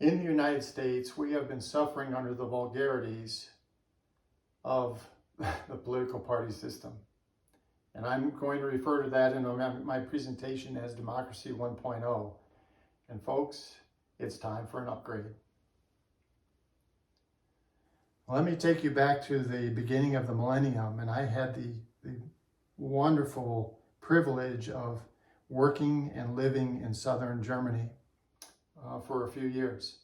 In the United States, we have been suffering under the vulgarities of the political party system. And I'm going to refer to that in my presentation as Democracy 1.0. And folks, it's time for an upgrade. Let me take you back to the beginning of the millennium, and I had the wonderful privilege of working and living in southern Germany for a few years.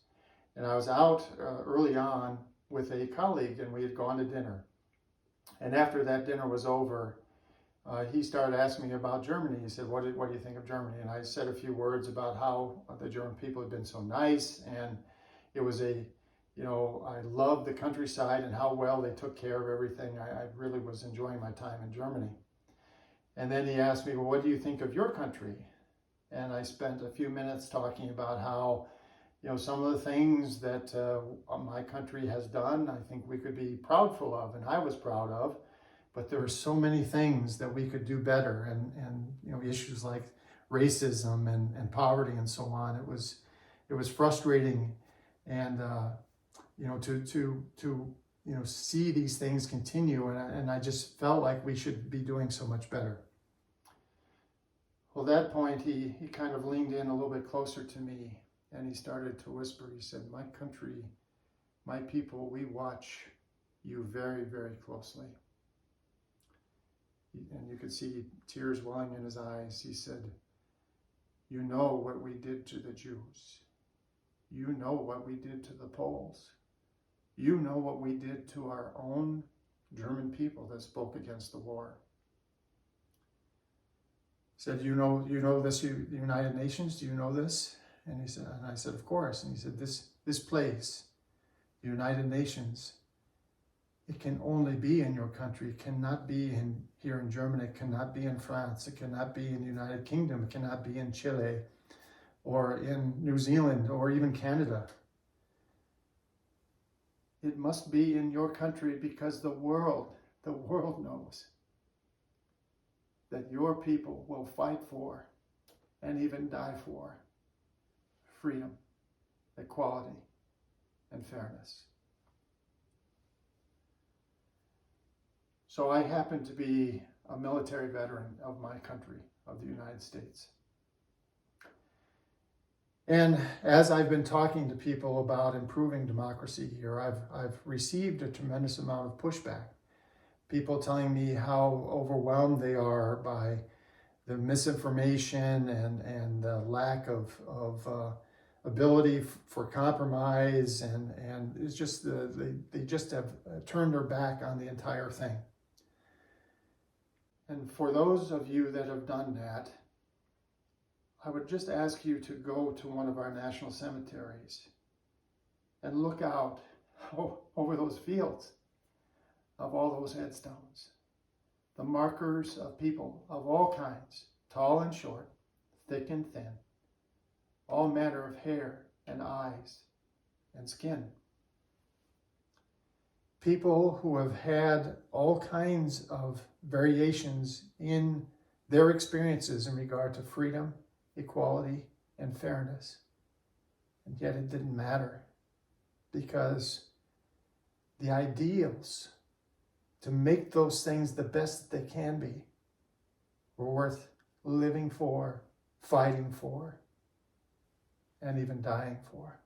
And I was out early on with a colleague, and we had gone to dinner. And after that dinner was over, he started asking me about Germany. He said, what do you think of Germany? And I said a few words about how the German people had been so nice, and it was I loved the countryside and how well they took care of everything. I really was enjoying my time in Germany. And then he asked me, well, what do you think of your country? And I spent a few minutes talking about how, some of the things that my country has done, I think we could be proudful of, and I was proud of. But there were so many things that we could do better, and issues like racism and poverty and so on. It was frustrating, and to see these things continue, and I just felt like we should be doing so much better. Well, at that point, he kind of leaned in a little bit closer to me, and he started to whisper. He said, my country, my people, we watch you very, very closely. And you could see tears welling in his eyes. He said, you know what we did to the Jews. You know what we did to the Poles. You know what we did to our own German people that spoke against the war. He said, you know this, the United Nations, do you know this? And I said, of course. And he said, this place, the United Nations, it can only be in your country. It cannot be here in Germany. It cannot be in France. It cannot be in the United Kingdom. It cannot be in Chile or in New Zealand or even Canada. It must be in your country because the world knows that your people will fight for and even die for freedom, equality, and fairness. So I happen to be a military veteran of my country, of the United States. And as I've been talking to people about improving democracy here, I've received a tremendous amount of pushback. People telling me how overwhelmed they are by the misinformation and the lack of ability for compromise, and it's just they just have turned their back on the entire thing. And for those of you that have done that, I would just ask you to go to one of our national cemeteries and look out over those fields of all those headstones. The markers of people of all kinds, tall and short, thick and thin, all manner of hair and eyes and skin. People who have had all kinds of variations in their experiences in regard to freedom, equality, and fairness. And yet it didn't matter, because the ideals to make those things the best that they can be were worth living for, fighting for, and even dying for.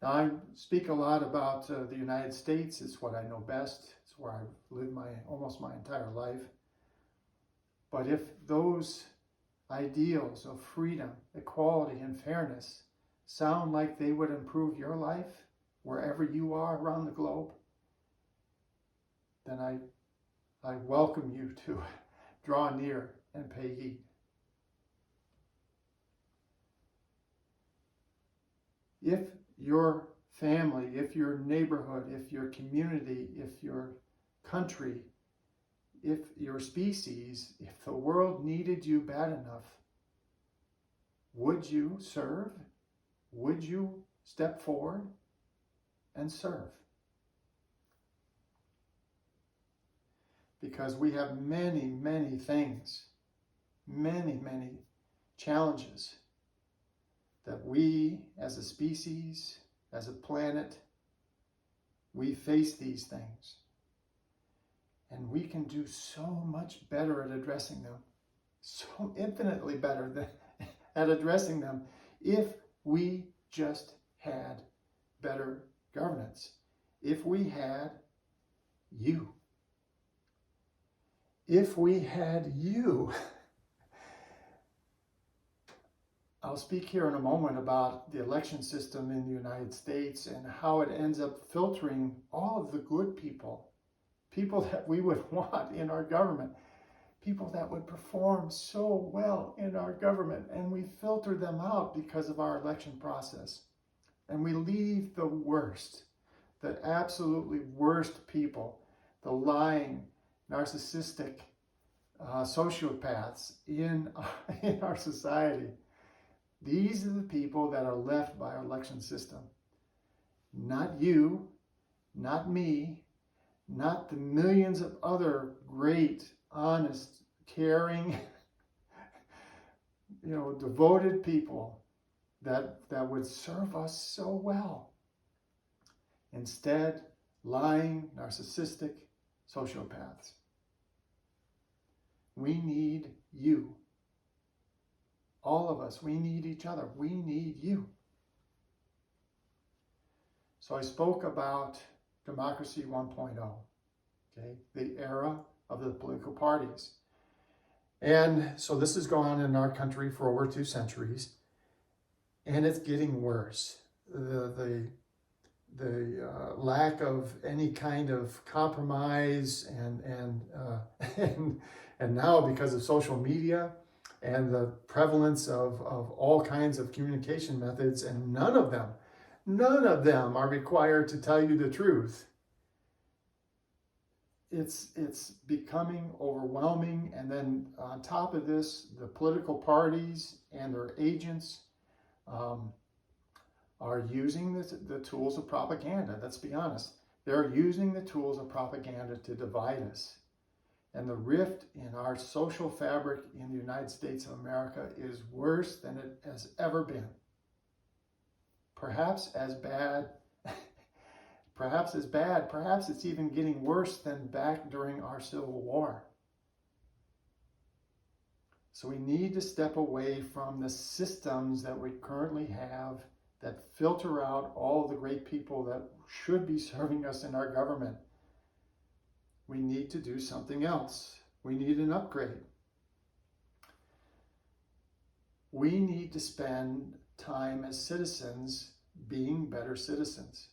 Now, I speak a lot about the United States. It's what I know best. It's where I've lived almost my entire life. But if those ideals of freedom, equality, and fairness sound like they would improve your life wherever you are around the globe, then I welcome you to draw near and pay heed. If your family, if your neighborhood, if your community, if your country, if your species, if the world needed you bad enough, would you serve? Would you step forward and serve? Because we have many, many things, many, many challenges that we as a species, as a planet, we face these things. And we can do so much better at addressing them, so infinitely better at addressing them, if we just had better governance. If we had you. If we had you. I'll speak here in a moment about the election system in the United States and how it ends up filtering all of the good people, people that we would want in our government, people that would perform so well in our government, and we filter them out because of our election process. And we leave the worst, the absolutely worst people, the lying, narcissistic sociopaths in our society. These are the people that are left by our election system. Not you, not me, not the millions of other great, honest, caring, devoted people that would serve us so well. Instead, lying, narcissistic sociopaths. We need you. All of us, we need each other. We need you. So I spoke about democracy 1.0, okay, the era of the political parties. And so this has gone on in our country for over 2 centuries, and it's getting worse. The lack of any kind of compromise and now because of social media and the prevalence of all kinds of communication methods, and none of them are required to tell you the truth. It's becoming overwhelming, and then on top of this, the political parties and their agents are using the tools of propaganda. Let's be honest. They're using the tools of propaganda to divide us. And the rift in our social fabric in the United States of America is worse than it has ever been. Perhaps as bad, perhaps it's even getting worse than back during our Civil War. So we need to step away from the systems that we currently have that filter out all of the great people that should be serving us in our government. We need to do something else. We need an upgrade. We need to spend time as citizens being better citizens.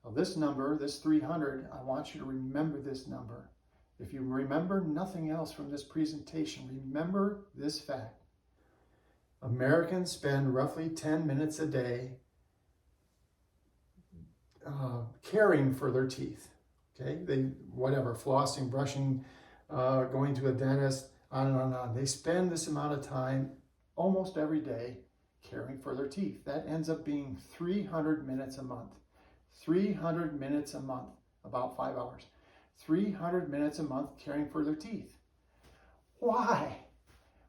Now this number, this 300, I want you to remember this number. If you remember nothing else from this presentation, remember this fact. Americans spend roughly 10 minutes a day caring for their teeth. Okay, flossing, brushing, going to a dentist, on and on and on. They spend this amount of time almost every day caring for their teeth. That ends up being 300 minutes a month. 300 minutes a month, about 5 hours. 300 minutes a month caring for their teeth. Why?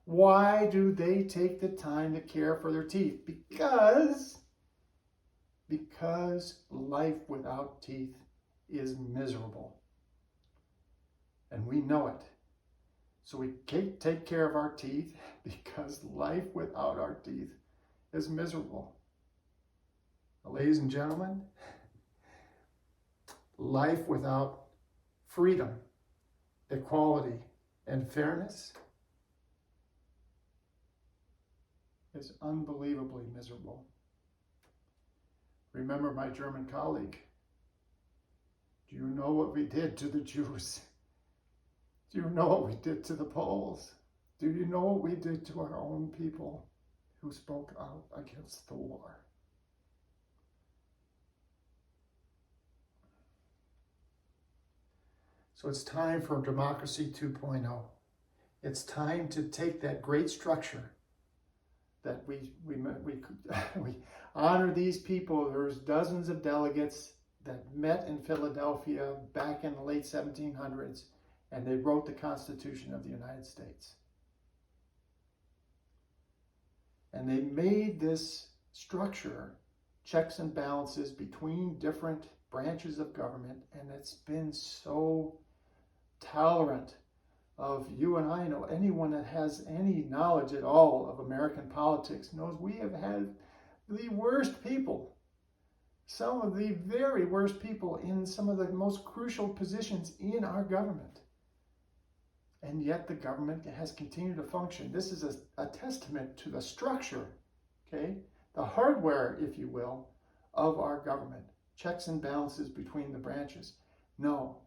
Why do they take the time to care for their teeth? Because life without teeth is miserable. And we know it. So we take care of our teeth because life without our teeth is miserable. Now, ladies and gentlemen, life without freedom, equality, and fairness is unbelievably miserable. Remember my German colleague. Do you know what we did to the Jews? Do you know what we did to the Poles? Do you know what we did to our own people who spoke out against the war? So it's time for Democracy 2.0. It's time to take that great structure that we honor these people. There's dozens of delegates that met in Philadelphia back in the late 1700s, and they wrote the Constitution of the United States. And they made this structure checks and balances between different branches of government, and it's been so tolerant of you and I. Know anyone that has any knowledge at all of American politics knows we have had the worst people, some of the very worst people in some of the most crucial positions in our government. And yet the government has continued to function. This is a testament to the structure, okay, the hardware, if you will, of our government. Checks and balances between the branches. No,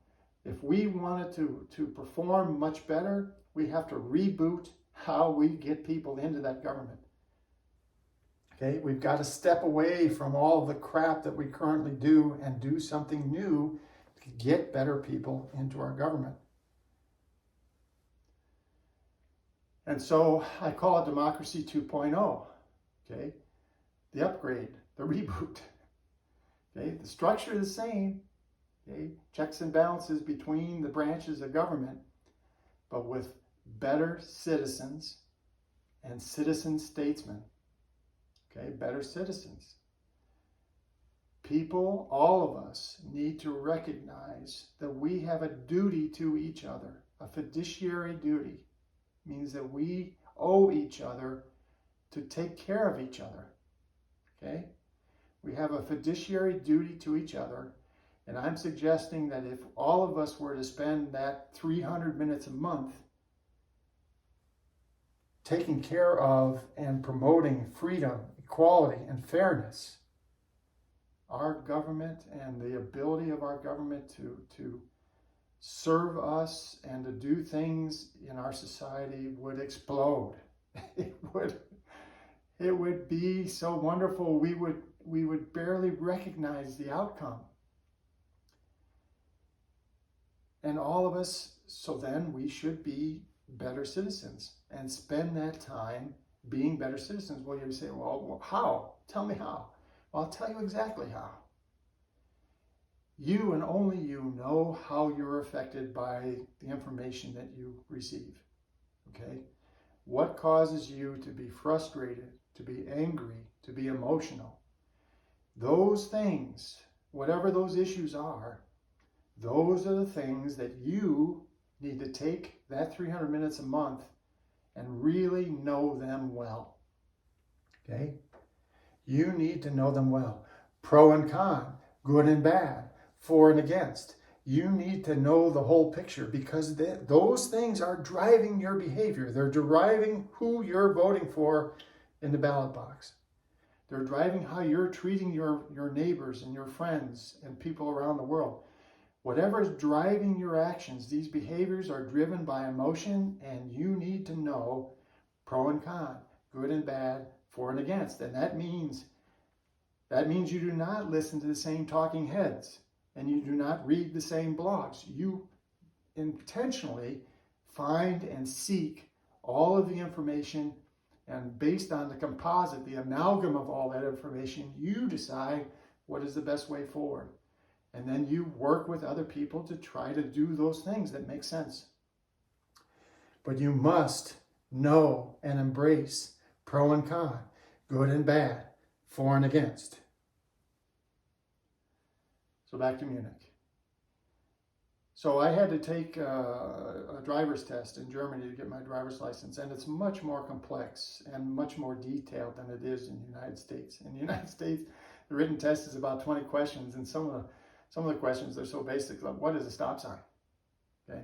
if we wanted to perform much better, we have to reboot how we get people into that government. Okay, we've got to step away from all the crap that we currently do and do something new to get better people into our government. And so I call it Democracy 2.0, okay? The upgrade, the reboot. Okay, the structure is the same, okay? Checks and balances between the branches of government, but with better citizens and citizen statesmen. Okay, better citizens. People, all of us, need to recognize that we have a duty to each other. A fiduciary duty means that we owe each other to take care of each other. Okay? We have a fiduciary duty to each other, and I'm suggesting that if all of us were to spend that 300 minutes a month taking care of and promoting freedom, equality, and fairness, our government and the ability of our government to serve us and to do things in our society would explode. It would be so wonderful, we would barely recognize the outcome. And all of us, so then we should be better citizens and spend that time being better citizens. Well, you say, well, how? Tell me how. Well, I'll tell you exactly how. You and only you know how you're affected by the information that you receive. Okay? What causes you to be frustrated, to be angry, to be emotional? Those things, whatever those issues are, those are the things that you need to take that 300 minutes a month and really know them well. Okay? You need to know them well. Pro and con, good and bad, for and against. You need to know the whole picture because those things are driving your behavior. They're driving who you're voting for in the ballot box. They're driving how you're treating your neighbors and your friends and people around the world. Whatever is driving your actions, these behaviors are driven by emotion, and you need to know pro and con, good and bad, for and against. And that means you do not listen to the same talking heads, and you do not read the same blogs. You intentionally find and seek all of the information, and based on the composite, the amalgam of all that information, you decide what is the best way forward. And then you work with other people to try to do those things that make sense. But you must know and embrace pro and con, good and bad, for and against. So back to Munich. So I had to take a driver's test in Germany to get my driver's license, and it's much more complex and much more detailed than it is in the United States. In the United States, the written test is about 20 questions, and some of the questions are so basic, like what is a stop sign? Okay.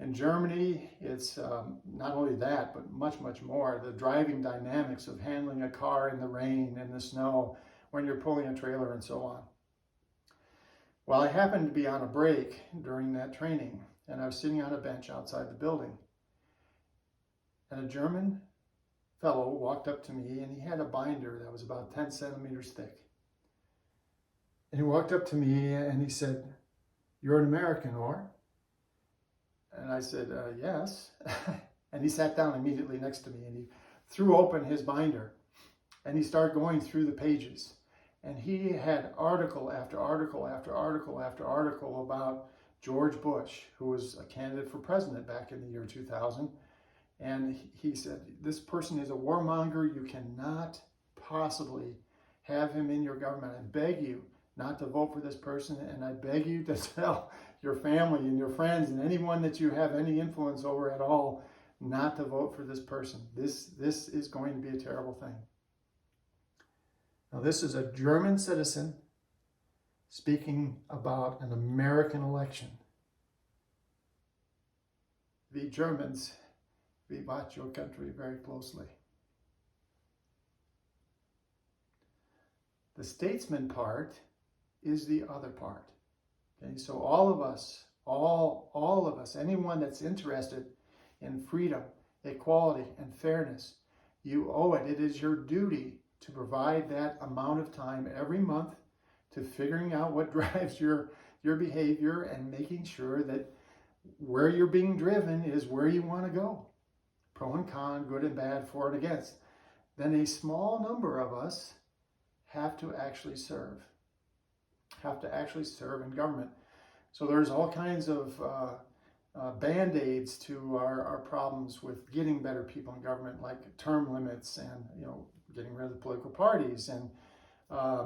In Germany, it's not only that, but much, much more. The driving dynamics of handling a car in the rain and the snow, when you're pulling a trailer and so on. Well, I happened to be on a break during that training, and I was sitting on a bench outside the building. And a German fellow walked up to me, and he had a binder that was about 10 centimeters thick. And he walked up to me and he said, "You're an American, or?" And I said, "Yes." And he sat down immediately next to me and he threw open his binder and he started going through the pages. And he had article after article after article after article about George Bush, who was a candidate for president back in the year 2000. And he said, this person is a warmonger. You cannot possibly have him in your government. I beg you not to vote for this person, and I beg you to tell your family and your friends and anyone that you have any influence over at all not to vote for this person. This is going to be a terrible thing. Now, this is a German citizen speaking about an American election. We Germans, we watch your country very closely. The statesman part is the other part. Okay, so all of us, all of us, anyone that's interested in freedom, equality, and fairness, you owe it. It is your duty to provide that amount of time every month to figuring out what drives your behavior and making sure that where you're being driven is where you want to go. Pro and con, good and bad, for and against. Then a small number of us have to actually serve in government. So there's all kinds of band-aids to our problems with getting better people in government, like term limits and getting rid of the political parties and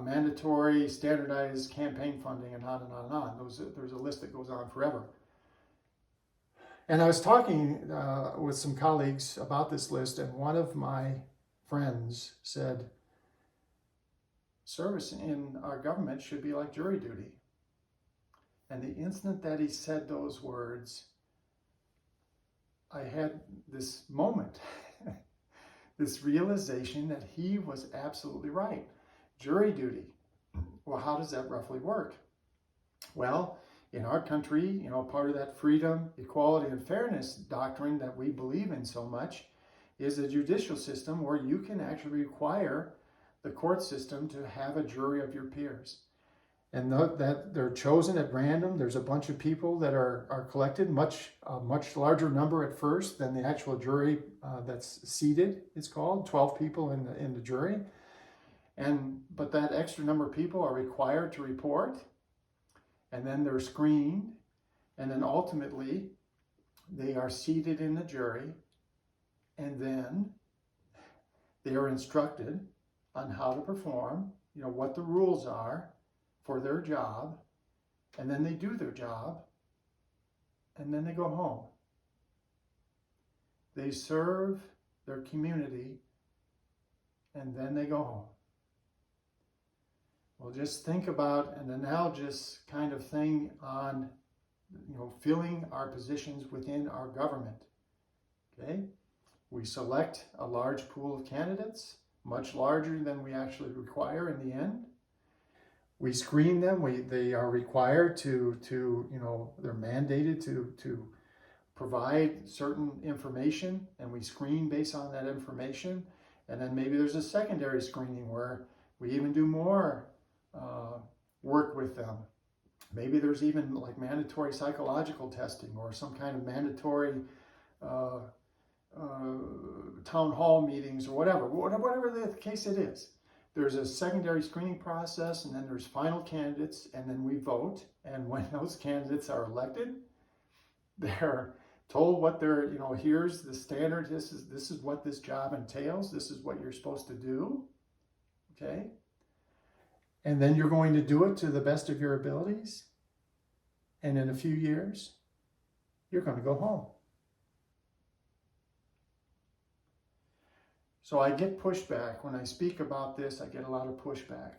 mandatory standardized campaign funding and on and on and on. There's a list that goes on forever. And I was talking with some colleagues about this list, and one of my friends said, service in our government should be like jury duty. And the instant that he said those words, I had this moment, this realization that he was absolutely right. Jury duty. Well, how does that roughly work? Well, in our country, part of that freedom, equality, and fairness doctrine that we believe in so much is a judicial system where you can actually require the court system to have a jury of your peers. And that they're chosen at random. There's a bunch of people that are collected, a much larger number at first than the actual jury that's seated, it's called, 12 people in the jury. But that extra number of people are required to report, and then they're screened, and then ultimately they are seated in the jury, and then they are instructed on how to perform, what the rules are for their job, and then they do their job, and then they go home. They serve their community, and then they go home. Well, just think about an analogous kind of thing on, filling our positions within our government. Okay? We select a large pool of candidates, much larger than we actually require in the end. We screen them. They are required to they're mandated to provide certain information, and we screen based on that information. And then maybe there's a secondary screening where we even do more work with them. Maybe there's even like mandatory psychological testing or some kind of mandatory town hall meetings or whatever the case it is. There's a secondary screening process, and then there's final candidates, and then we vote. And when those candidates are elected, they're told what they're, here's the standard. This is what this job entails. This is what you're supposed to do. Okay? And then you're going to do it to the best of your abilities. And in a few years, you're going to go home. So I get pushback. When I speak about this, I get a lot of pushback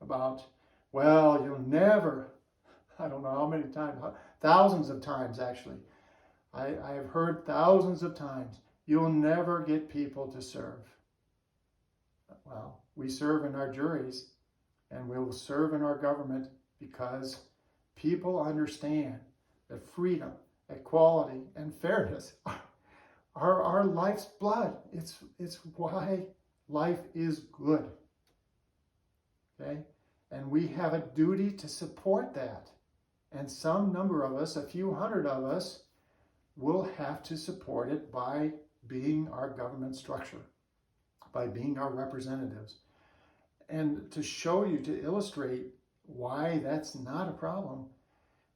about, well, you'll never, I don't know how many times, thousands of times actually. I have heard thousands of times, you'll never get people to serve. Well, we serve in our juries, and we will serve in our government because people understand that freedom, equality, and fairness are our life's blood. It's why life is good. Okay? And we have a duty to support that. And some number of us, a few hundred of us, will have to support it by being our government structure, by being our representatives. And to show you, to illustrate why that's not a problem,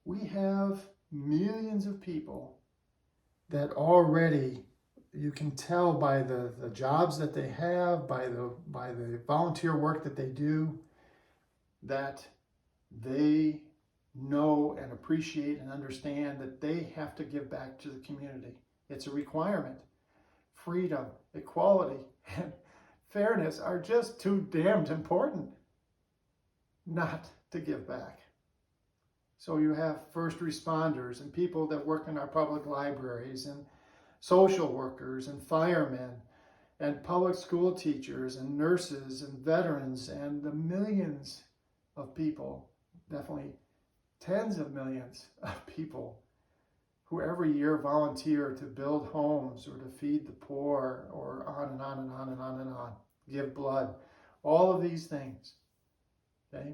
we have millions of people that already, you can tell by the jobs that they have, by the volunteer work that they do, that they know and appreciate and understand that they have to give back to the community. It's a requirement. Freedom, equality, and fairness are just too damned important not to give back. So you have first responders and people that work in our public libraries and social workers and firemen and public school teachers and nurses and veterans and the millions of people, definitely tens of millions of people who every year volunteer to build homes or to feed the poor, or on and on and on and on and on, give blood, all of these things, okay?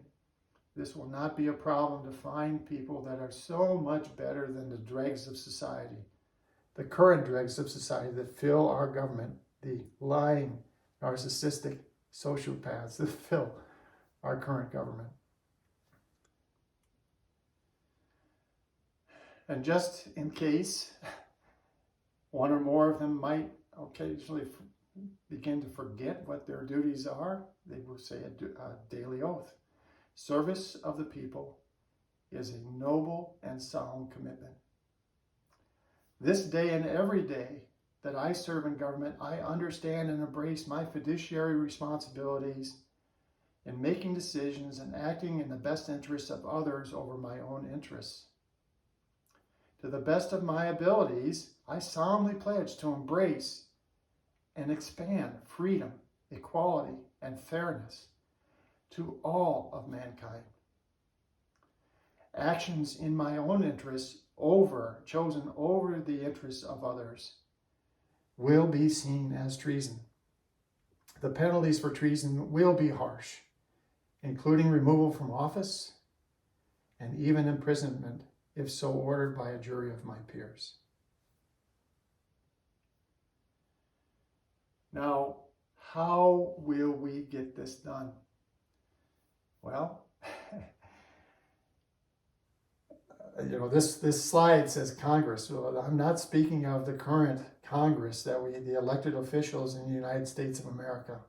This will not be a problem to find people that are so much better than the dregs of society, the current dregs of society that fill our government, the lying, narcissistic sociopaths that fill our current government. And just in case one or more of them might occasionally begin to forget what their duties are, they will say a daily oath. Service of the people is a noble and solemn commitment. This day and every day that I serve in government, I understand and embrace my fiduciary responsibilities in making decisions and acting in the best interests of others over my own interests. To the best of my abilities, I solemnly pledge to embrace and expand freedom, equality, and fairness to all of mankind. Actions in my own interests chosen over the interests of others will be seen as treason. The penalties for treason will be harsh, including removal from office and even imprisonment if so ordered by a jury of my peers. Now, how will we get this done? Well, this slide says Congress. Well, I'm not speaking of the current Congress, the elected officials in the United States of America.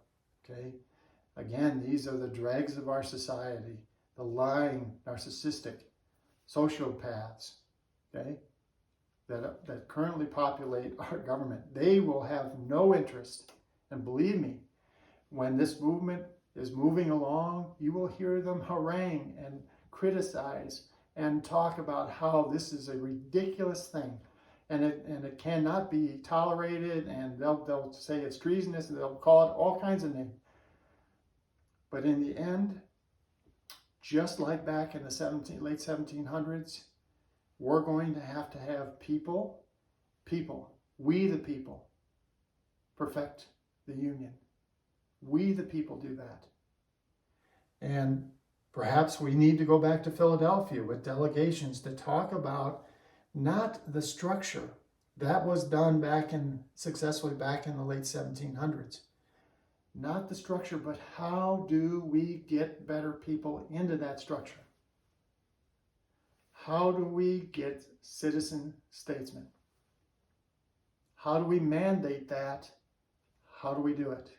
Okay? Again, these are the dregs of our society, the lying, narcissistic sociopaths, okay, that currently populate our government. They will have no interest. And believe me, when this movement is moving along, you will hear them harangue and criticize and talk about how this is a ridiculous thing and it cannot be tolerated, and they'll say it's treasonous, and they'll call it all kinds of names. But in the end, just like back in the late 1700s, we're going to have people, we the people, perfect the union. We the people do that. And perhaps we need to go back to Philadelphia with delegations to talk about not the structure that was done successfully back in the late 1700s. Not the structure, but how do we get better people into that structure? How do we get citizen statesmen? How do we mandate that? How do we do it?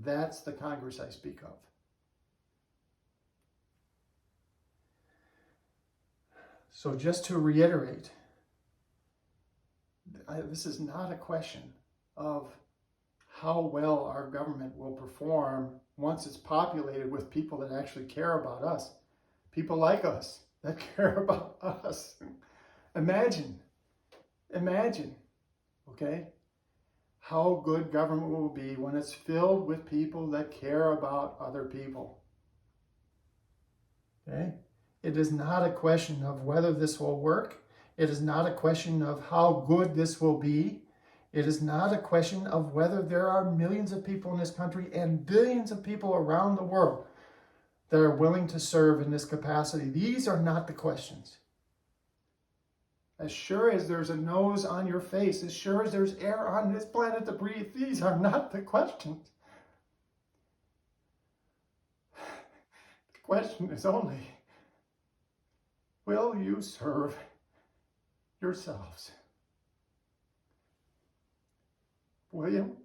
That's the Congress I speak of. So just to reiterate, this is not a question of how well our government will perform once it's populated with people that actually care about us. People like us that care about us. Imagine, okay, how good government will be when it's filled with people that care about other people. Okay? It is not a question of whether this will work. It is not a question of how good this will be. It is not a question of whether there are millions of people in this country and billions of people around the world that are willing to serve in this capacity. These are not the questions. As sure as there's a nose on your face, as sure as there's air on this planet to breathe, these are not the questions. The question is only, will you serve yourselves? William?